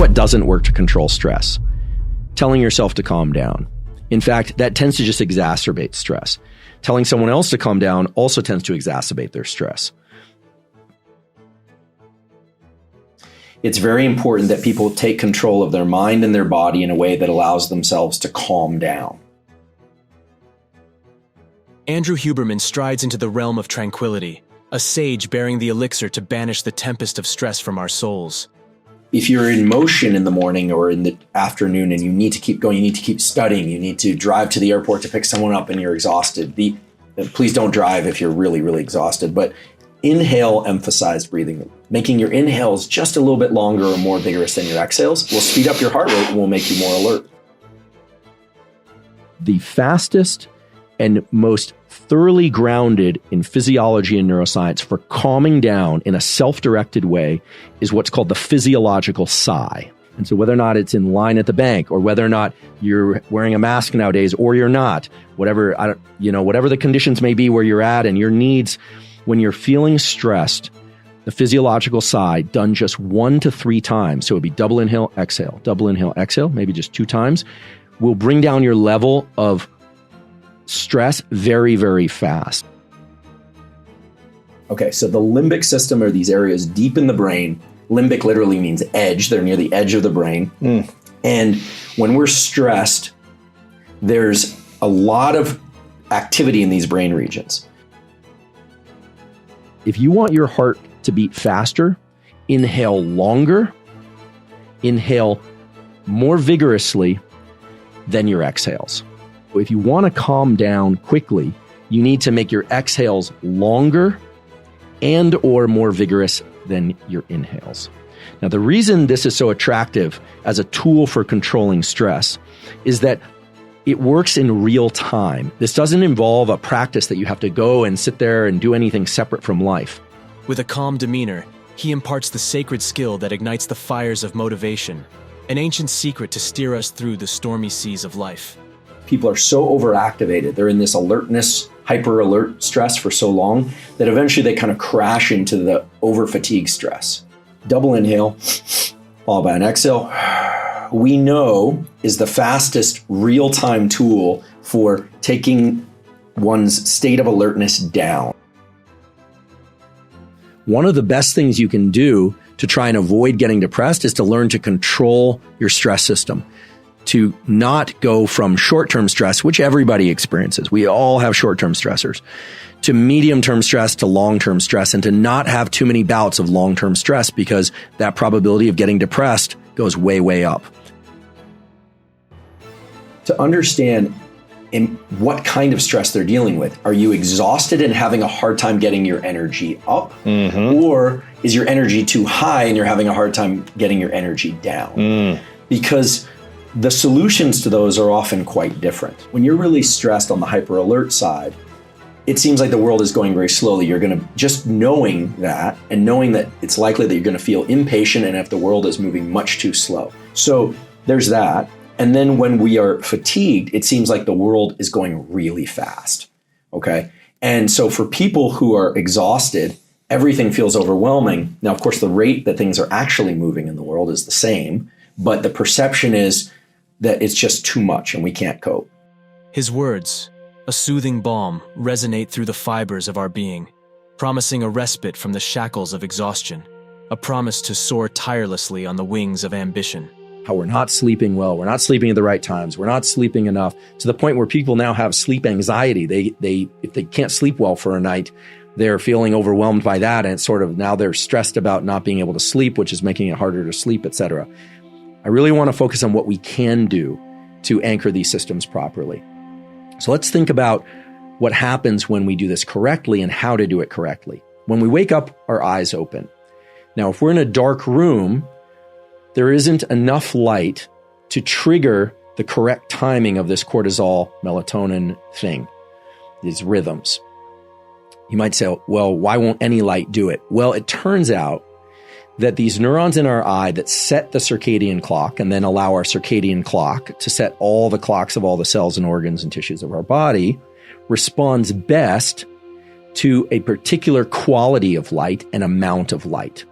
what doesn't work to control stress? Telling yourself to calm down. In fact, that tends to just exacerbate stress. Telling someone else to calm down also tends to exacerbate their stress. It's very important that people take control of their mind and their body in a way that allows themselves to calm down. Andrew Huberman strides into the realm of tranquility, a sage bearing the elixir to banish the tempest of stress from our souls. If you're in motion in the morning or in the afternoon and you need to keep going, you need to keep studying, you need to drive to the airport to pick someone up and you're exhausted, please don't drive if you're really, really exhausted, but inhale emphasized breathing. Making your inhales just a little bit longer or more vigorous than your exhales will speed up your heart rate and will make you more alert. The fastest and most thoroughly grounded in physiology and neuroscience for calming down in a self-directed way is what's called the physiological sigh. And so whether or not it's in line at the bank or whether or not you're wearing a mask nowadays or you're not, whatever the conditions may be where you're at and your needs, when you're feeling stressed, the physiological sigh done just 1 to 3 times, so it'd be double inhale, exhale, maybe just 2 times, will bring down your level of stress very, very fast. Okay, so the limbic system are these areas deep in the brain. Limbic literally means edge. They're near the edge of the brain. And when we're stressed, there's a lot of activity in these brain regions. If you want your heart to beat faster, inhale longer, inhale more vigorously than your exhales. If you want to calm down quickly, you need to make your exhales longer and or more vigorous than your inhales. Now, the reason this is so attractive as a tool for controlling stress is that it works in real time. This doesn't involve a practice that you have to go and sit there and do anything separate from life. With a calm demeanor, he imparts the sacred skill that ignites the fires of motivation, an ancient secret to steer us through the stormy seas of life. People are so overactivated. They're in this alertness, hyper alert stress for so long that eventually they kind of crash into the over fatigue stress. Double inhale, followed by an exhale, we know is the fastest real-time tool for taking one's state of alertness down. One of the best things you can do to try and avoid getting depressed is to learn to control your stress system, to not go from short-term stress, which everybody experiences. We all have short-term stressors, to medium-term stress, to long-term stress, and to not have too many bouts of long-term stress because that probability of getting depressed goes way, way up. To understand in what kind of stress they're dealing with. Are you exhausted and having a hard time getting your energy up? Or is your energy too high and you're having a hard time getting your energy down? Because the solutions to those are often quite different. When you're really stressed on the hyper alert side, it seems like the world is going very slowly. You're going to, just knowing that and knowing that it's likely that you're going to feel impatient and if the world is moving much too slow. So there's that. And then when we are fatigued, it seems like the world is going really fast. Okay. And so for people who are exhausted, everything feels overwhelming. Now, of course, the rate that things are actually moving in the world is the same, but the perception is that it's just too much and we can't cope. His words, a soothing balm, resonate through the fibers of our being, promising a respite from the shackles of exhaustion, a promise to soar tirelessly on the wings of ambition. How we're not sleeping well, we're not sleeping at the right times, we're not sleeping enough, to the point where people now have sleep anxiety. If they can't sleep well for a night, they're feeling overwhelmed by that, and it's sort of now they're stressed about not being able to sleep, which is making it harder to sleep, etc. I really want to focus on what we can do to anchor these systems properly. So let's think about what happens when we do this correctly and how to do it correctly. When we wake up, our eyes open. Now, if we're in a dark room, there isn't enough light to trigger the correct timing of this cortisol, melatonin thing, these rhythms. You might say, well, why won't any light do it? Well, it turns out that these neurons in our eye that set the circadian clock and then allow our circadian clock to set all the clocks of all the cells and organs and tissues of our body responds best to a particular quality of light and amount of light.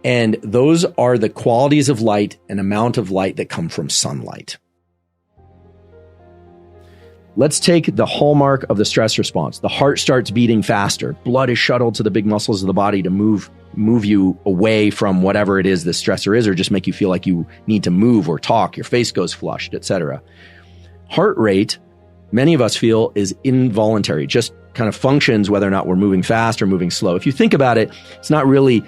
And those are the qualities of light and amount of light that come from sunlight. Let's take the hallmark of the stress response. The heart starts beating faster. Blood is shuttled to the big muscles of the body to move you away from whatever it is the stressor is, or just make you feel like you need to move or talk. Your face goes flushed, etc. Heart rate, many of us feel, is involuntary, just kind of functions whether or not we're moving fast or moving slow. If you think about it, it's not really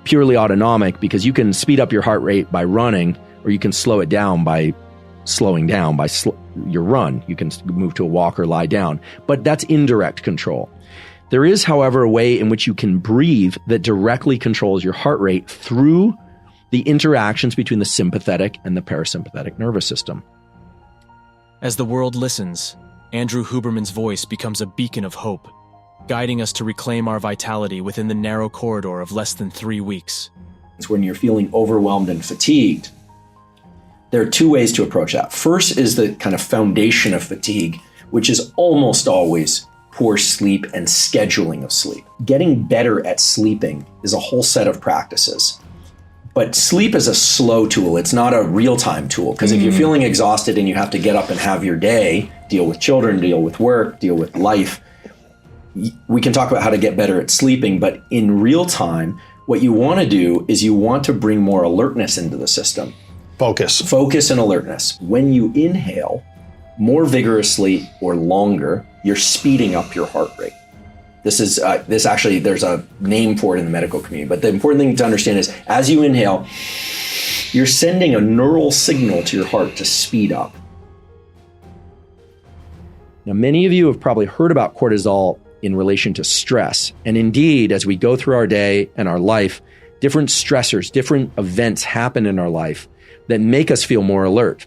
purely autonomic, because you can speed up your heart rate by running, or you can slow it down by slowing down by your run. You can move to a walk or lie down, but that's indirect control. There is, however, a way in which you can breathe that directly controls your heart rate through the interactions between the sympathetic and the parasympathetic nervous system. As the world listens, Andrew Huberman's voice becomes a beacon of hope, guiding us to reclaim our vitality within the narrow corridor of less than 3 weeks. It's when you're feeling overwhelmed and fatigued. There are two ways to approach that. First is the kind of foundation of fatigue, which is almost always poor sleep and scheduling of sleep. Getting better at sleeping is a whole set of practices. But sleep is a slow tool. It's not a real-time tool, because if you're feeling exhausted and you have to get up and have your day, deal with children, deal with work, deal with life, we can talk about how to get better at sleeping. But in real time, what you want to do is you want to bring more alertness into the system. Focus and alertness. When you inhale more vigorously or longer, you're speeding up your heart rate. This actually, there's a name for it in the medical community, but the important thing to understand is as you inhale, you're sending a neural signal to your heart to speed up. Now, many of you have probably heard about cortisol in relation to stress. And indeed, as we go through our day and our life, different stressors, different events happen in our life that make us feel more alert.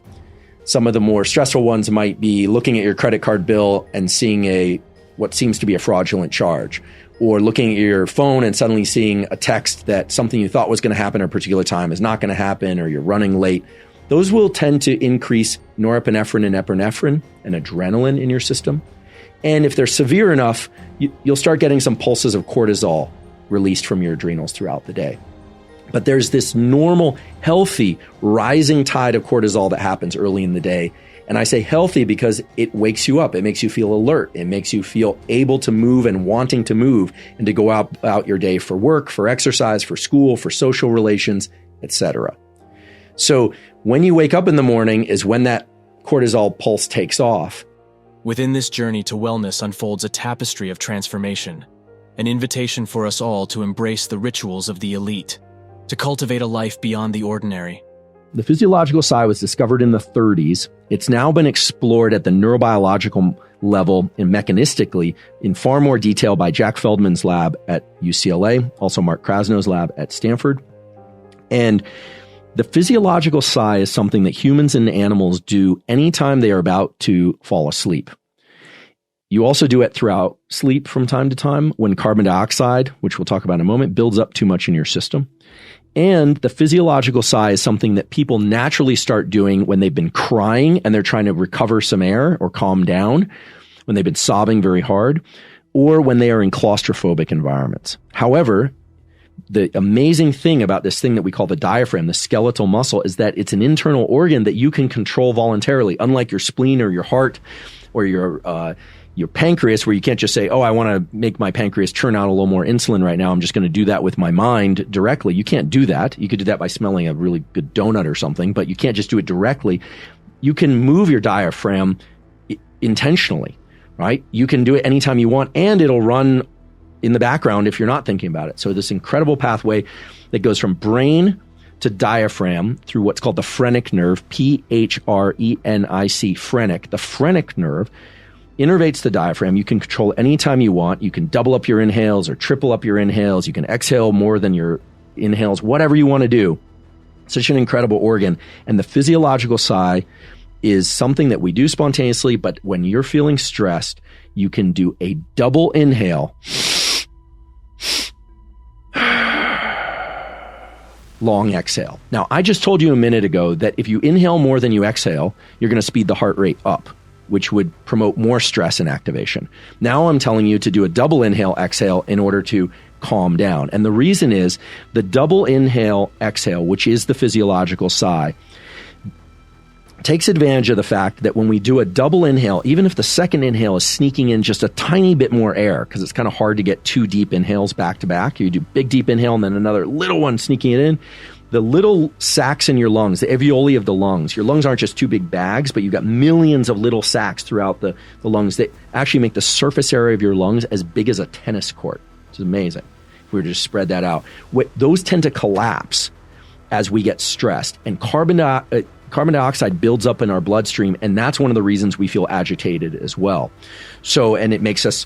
Some of the more stressful ones might be looking at your credit card bill and seeing what seems to be a fraudulent charge, or looking at your phone and suddenly seeing a text that something you thought was going to happen at a particular time is not going to happen, or you're running late. Those will tend to increase norepinephrine and epinephrine and adrenaline in your system. And if they're severe enough, you'll start getting some pulses of cortisol released from your adrenals throughout the day. But there's this normal, healthy, rising tide of cortisol that happens early in the day. And I say healthy because it wakes you up. It makes you feel alert. It makes you feel able to move and wanting to move and to go out your day for work, for exercise, for school, for social relations, etc. So when you wake up in the morning is when that cortisol pulse takes off. Within this journey to wellness unfolds a tapestry of transformation, an invitation for us all to embrace the rituals of the elite, to cultivate a life beyond the ordinary. The physiological side was discovered in the 30s. It's now been explored at the neurobiological level and mechanistically in far more detail by Jack Feldman's lab at UCLA, also Mark Krasno's lab at Stanford. And the physiological sigh is something that humans and animals do anytime they are about to fall asleep. You also do it throughout sleep from time to time when carbon dioxide, which we'll talk about in a moment, builds up too much in your system. And the physiological sigh is something that people naturally start doing when they've been crying and they're trying to recover some air or calm down, when they've been sobbing very hard, or when they are in claustrophobic environments. However, the amazing thing about this thing that we call the diaphragm, the skeletal muscle, is that it's an internal organ that you can control voluntarily, unlike your spleen or your heart or your pancreas, where you can't just say, oh, I want to make my pancreas churn out a little more insulin right now. I'm just going to do that with my mind directly. You can't do that. You could do that by smelling a really good donut or something, but you can't just do it directly. You can move your diaphragm intentionally, right? You can do it anytime you want, and it'll run in the background if you're not thinking about it. So this incredible pathway that goes from brain to diaphragm through what's called the phrenic nerve, Phrenic, phrenic. The phrenic nerve innervates the diaphragm. You can control anytime you want. You can double up your inhales or triple up your inhales. You can exhale more than your inhales, whatever you want to do. Such an incredible organ. And the physiological sigh is something that we do spontaneously, but when you're feeling stressed, you can do a double inhale, long exhale. Now, I just told you a minute ago that if you inhale more than you exhale, you're going to speed the heart rate up, which would promote more stress and activation. Now I'm telling you to do a double inhale exhale in order to calm down. And the reason is the double inhale, exhale, which is the physiological sigh, takes advantage of the fact that when we do a double inhale, even if the second inhale is sneaking in just a tiny bit more air, because it's kind of hard to get two deep inhales back to back. You do big deep inhale and then another little one sneaking it in. The little sacs in your lungs, the alveoli of the lungs, your lungs aren't just two big bags, but you've got millions of little sacs throughout the lungs that actually make the surface area of your lungs as big as a tennis court, which is amazing. If we were to just spread that out. Those tend to collapse as we get stressed. And carbon dioxide builds up in our bloodstream, and that's one of the reasons we feel agitated as well. So, and it makes us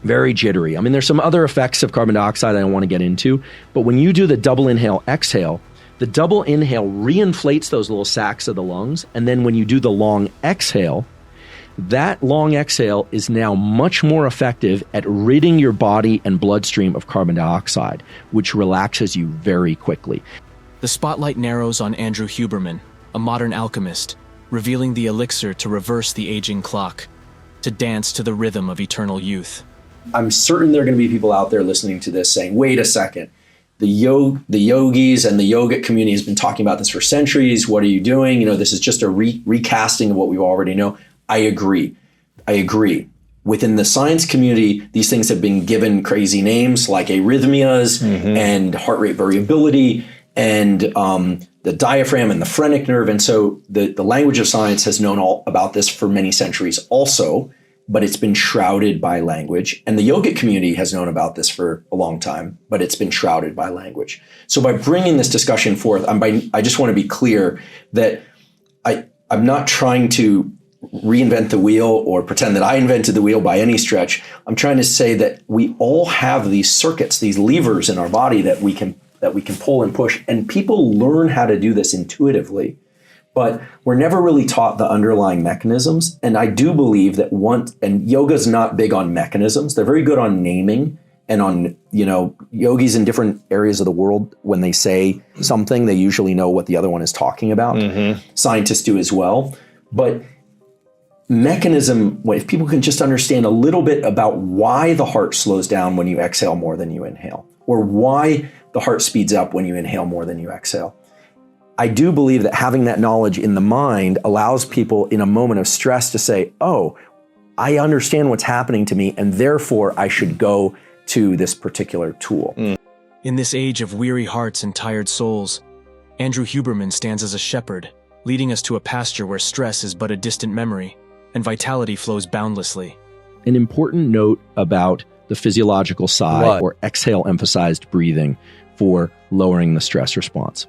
very jittery. I mean, there's some other effects of carbon dioxide I don't want to get into, but when you do the double inhale, exhale, the double inhale reinflates those little sacs of the lungs, and then when you do the long exhale, that long exhale is now much more effective at ridding your body and bloodstream of carbon dioxide, which relaxes you very quickly. The spotlight narrows on Andrew Huberman, a modern alchemist, revealing the elixir to reverse the aging clock, to dance to the rhythm of eternal youth. I'm certain there are going to be people out there listening to this saying, wait a second, the yogis and the yogic community has been talking about this for centuries. What are you doing? You know, this is just a recasting of what we already know. I agree. Within the science community, these things have been given crazy names like arrhythmias and heart rate variability and the diaphragm and the phrenic nerve. And so the language of science has known all about this for many centuries also, but it's been shrouded by language. And the yogic community has known about this for a long time, but it's been shrouded by language. So by bringing this discussion forth, I just want to be clear that I'm not trying to reinvent the wheel or pretend that I invented the wheel by any stretch. I'm trying to say that we all have these circuits, these levers in our body that we can pull and push, and people learn how to do this intuitively, but we're never really taught the underlying mechanisms. And I do believe that and yoga's not big on mechanisms. They're very good on naming and on, yogis in different areas of the world, when they say something, they usually know what the other one is talking about. Scientists do as well. But mechanism, if people can just understand a little bit about why the heart slows down when you exhale more than you inhale, or why the heart speeds up when you inhale more than you exhale. I do believe that having that knowledge in the mind allows people in a moment of stress to say, oh, I understand what's happening to me, and therefore I should go to this particular tool. In this age of weary hearts and tired souls, Andrew Huberman stands as a shepherd, leading us to a pasture where stress is but a distant memory and vitality flows boundlessly. An important note about the physiological sigh or exhale emphasized breathing for lowering the stress response.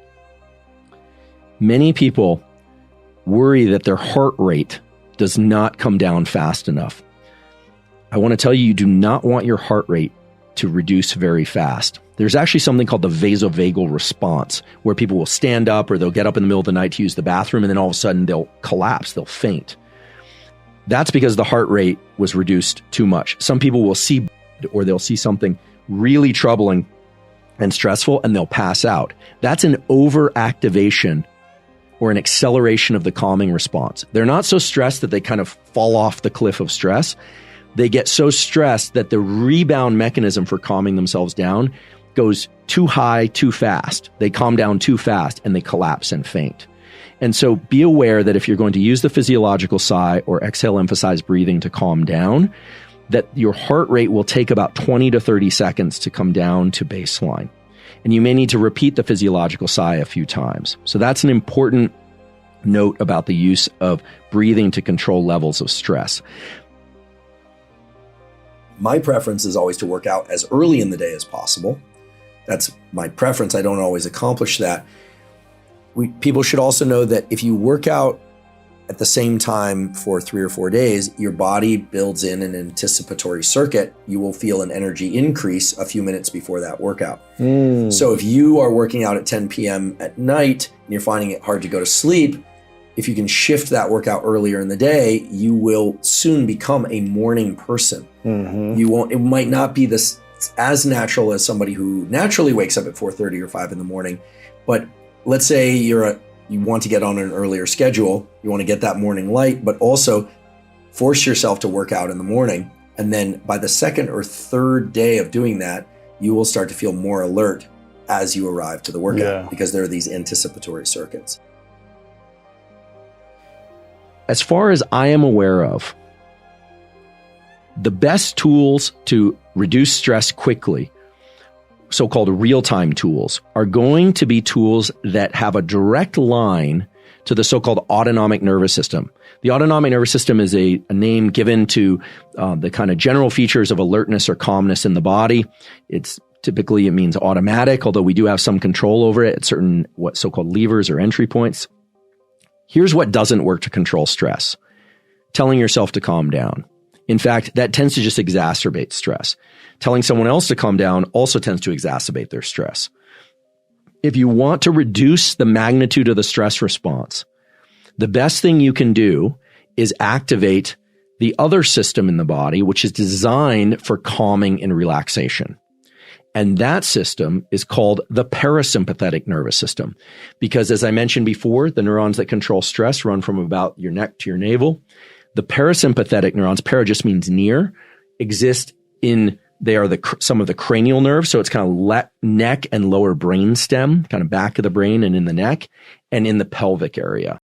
Many people worry that their heart rate does not come down fast enough. I want to tell you, you do not want your heart rate to reduce very fast. There's actually something called the vasovagal response, where people will stand up or they'll get up in the middle of the night to use the bathroom, and then all of a sudden they'll collapse, they'll faint. That's because the heart rate was reduced too much. Some people will see or they'll see something really troubling and stressful, and they'll pass out. That's an overactivation or an acceleration of the calming response. They're not so stressed that they kind of fall off the cliff of stress. They get so stressed that the rebound mechanism for calming themselves down goes too high, too fast. They calm down too fast and they collapse and faint. And so be aware that if you're going to use the physiological sigh or exhale emphasized breathing to calm down, that your heart rate will take about 20 to 30 seconds to come down to baseline. And you may need to repeat the physiological sigh a few times. So that's an important note about the use of breathing to control levels of stress. My preference is always to work out as early in the day as possible. That's my preference. I don't always accomplish that. People should also know that if you work out at the same time for 3 or 4 days, your body builds in an anticipatory circuit. You will feel an energy increase a few minutes before that workout. So if you are working out at 10 p.m. at night and you're finding it hard to go to sleep, if you can shift that workout earlier in the day, you will soon become a morning person. It might not be this as natural as somebody who naturally wakes up at 4:30 or 5 in the morning, but let's say you want to get on an earlier schedule, you want to get that morning light, but also force yourself to work out in the morning. And then by the second or third day of doing that, you will start to feel more alert as you arrive to the workout because there are these anticipatory circuits. As far as I am aware of, the best tools to reduce stress quickly, so-called real-time tools, are going to be tools that have a direct line to the so-called autonomic nervous system. The autonomic nervous system is a name given to the kind of general features of alertness or calmness in the body. Typically, it means automatic, although we do have some control over it at certain what so-called levers or entry points. Here's what doesn't work to control stress: telling yourself to calm down. In fact, that tends to just exacerbate stress. Telling someone else to calm down also tends to exacerbate their stress. If you want to reduce the magnitude of the stress response, the best thing you can do is activate the other system in the body, which is designed for calming and relaxation. And that system is called the parasympathetic nervous system. Because as I mentioned before, the neurons that control stress run from about your neck to your navel. The parasympathetic neurons, para just means near, exist they are some of the cranial nerves. So it's kind of neck and lower brain stem, kind of back of the brain and in the neck and in the pelvic area.